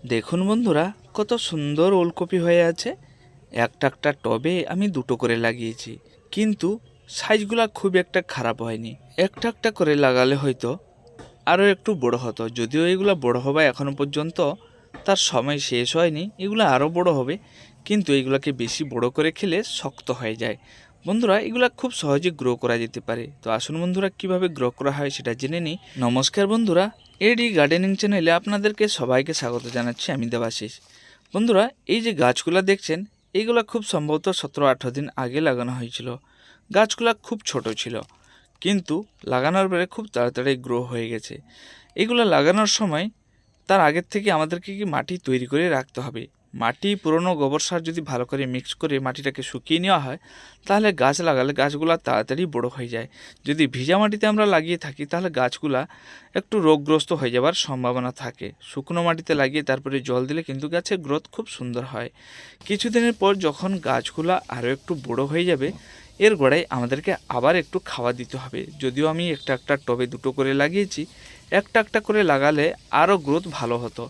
দেখুন বন্ধুরা, কত সুন্দর ওলকপি হয়ে আছে। একটা একটা টবে আমি দুটো করে লাগিয়েছি, কিন্তু সাইজগুলো খুব একটা খারাপ হয়নি। একটা একটা করে লাগালে হয়তো আরও একটু বড় হতো, যদিও এগুলো বড় হবে এখনও পর্যন্ত তার সময় শেষ হয়নি। এগুলো আরও বড় হবে, কিন্তু এগুলোকে বেশি বড় করে খেলে শক্ত হয়ে যায়। বন্ধুরা, এগুলো খুব সহজে গ্রো করা যেতে পারে। তো আসুন বন্ধুরা, কিভাবে গ্রো করা হয় সেটা জেনে নিই। নমস্কার বন্ধুরা, এডি গার্ডেনিং চ্যানেলে আপনাদেরকে সবাইকে স্বাগত জানাচ্ছি। আমি দেবাশিস। বন্ধুরা, এই যে গাছগুলো দেখছেন, এইগুলো খুব সম্ভবত 17-18 দিন আগে লাগানো হয়েছিল। গাছগুলো খুব ছোট ছিল, কিন্তু লাগানোর পরে খুব তাড়াতাড়ি গ্রো হয়ে গেছে। এগুলো লাগানোর সময় তার আগের থেকে আমাদেরকে মাটি তৈরি করে রাখতে হবে। মাটি, পুরনো গোবর সার যদি ভালো করে মিক্স করে মাটিটাকে শুকিয়ে নেওয়া হয়, তাহলে গাছ লাগালে গাছগুলো তাড়াতাড়ি বড় হয়ে যায়। যদি ভিজা মাটিতে আমরা লাগিয়ে থাকি, তাহলে গাছগুলা একটু রোগগ্রস্ত হয়ে যাওয়ার সম্ভাবনা থাকে। শুকনো মাটিতে লাগিয়ে তারপরে জল দিলে কিন্তু গাছের গ্রোথ খুব সুন্দর হয়। কিছুদিনের পর যখন গাছগুলা আরও একটু বড় হয়ে যাবে, এর গোড়ায় আমাদেরকে আবার একটু খাওয়া দিতে হবে। যদিও আমি একটা একটা টবে দুটো করে লাগিয়েছি, একটা একটা করে লাগালে আরও গ্রোথ ভালো হতো,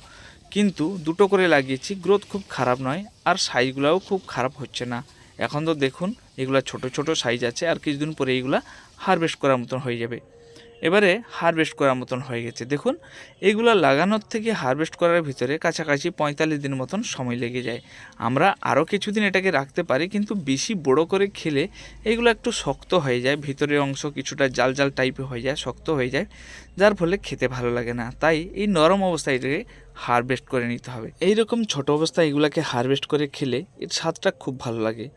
কিন্তু দুটো করে লাগিয়েছি, গ্রোথ খুব খারাপ নয়, আর সাইজগুলোও খুব খারাপ হচ্ছে না। এখন তো দেখুন, এগুলা ছোট ছোট সাইজ আছে, আর কিছুদিন পরে এইগুলা হারভেস্ট করার মতন হয়ে যাবে। এবারে হারভেস্ট করার মতন হয়ে গেছে। দেখুন, এগুলো লাগানোর থেকে হারভেস্ট করার ভিতরে কাছাকাছি 45 দিন মতন সময় লেগে যায়। আমরা আরও কিছুদিন এটাকে রাখতে পারি, কিন্তু বেশি বড় করে খেলে এগুলো একটু শক্ত হয়ে যায়, ভিতরের অংশ কিছুটা জাল জাল টাইপের হয়ে যায়, শক্ত হয়ে যায়, যার ফলে খেতে ভালো লাগে না। তাই এই নরম অবস্থায় এটাকে হারভেস্ট করে নিতে হবে। এইরকম ছোট অবস্থায় এগুলাকে হারভেস্ট করে খেলে এর স্বাদটা খুব ভালো লাগে।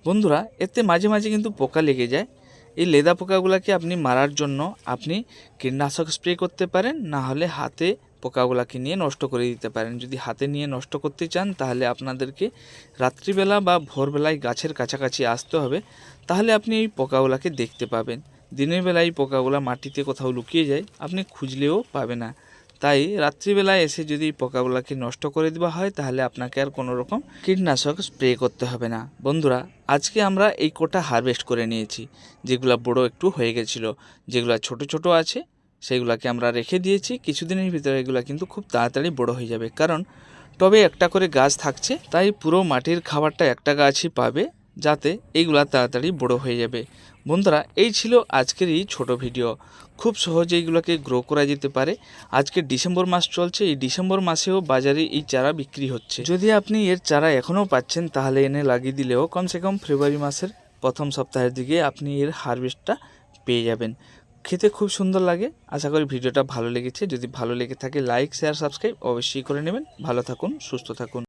বন্ধুরা, এতে মাঝে মাঝে কিন্তু পোকা লেগে যায়। এই লেদা পোকাগুলোকে আপনি মারার জন্য আপনি কীটনাশক স্প্রে করতে পারেন, না হলে হাতে পোকাগুলোকে নিয়ে নষ্ট করে দিতে পারেন। যদি হাতে নিয়ে নষ্ট করতে চান, তাহলে আপনাদেরকে রাত্রিবেলা বা ভোরবেলায় গাছের কাছাকাছি আসতে হবে, তাহলে আপনি এই পোকাগুলোকে দেখতে পাবেন। দিনের বেলায় এই পোকাগুলো মাটিতে কোথাও লুকিয়ে যায়, আপনি খুঁজলেও পাবে না। তাই রাত্রিবেলায় এসে যদি পোকাগুলোকে নষ্ট করে দেওয়া হয়, তাহলে আপনাকে আর কোনো রকম কীটনাশক স্প্রে করতে হবে না। বন্ধুরা, আজকে আমরা এই কোটা হারভেস্ট করে নিয়েছি। যেগুলো বড় একটু হয়ে গেছিলো, যেগুলো ছোট ছোট আছে সেগুলোকে আমরা রেখে দিয়েছি। কিছুদিনের ভিতরে এগুলো কিন্তু খুব তাড়াতাড়ি বড় হয়ে যাবে, কারণ টবে একটা করে গাছ থাকছে, তাই পুরো মাটির খাবারটা একটা গাছই পাবে, যাতে এইগুলা তাড়াতাড়ি বড় হয়ে যাবে। বন্ধুরা, এই ছিল আজকের এই ছোট ভিডিও। খুব সহজে এইগুলোকে গ্রো করা যেতে পারে। আজকে ডিসেম্বর মাস চলছে, এই ডিসেম্বর মাসেও বাজারে এই চারা বিক্রি হচ্ছে। যদি আপনি এর চারা এখনও পাচ্ছেন, তাহলে এনে লাগিয়ে দিলেও কমসে কম ফেব্রুয়ারি মাসের প্রথম সপ্তাহের দিকে আপনি এর হারভেস্টটা পেয়ে যাবেন। খেতে খুব সুন্দর লাগে। আশা করি ভিডিওটা ভালো লেগেছে। যদি ভালো লেগে থাকে, লাইক, শেয়ার, সাবস্ক্রাইব অবশ্যই করে নেবেন। ভালো থাকুন, সুস্থ থাকুন।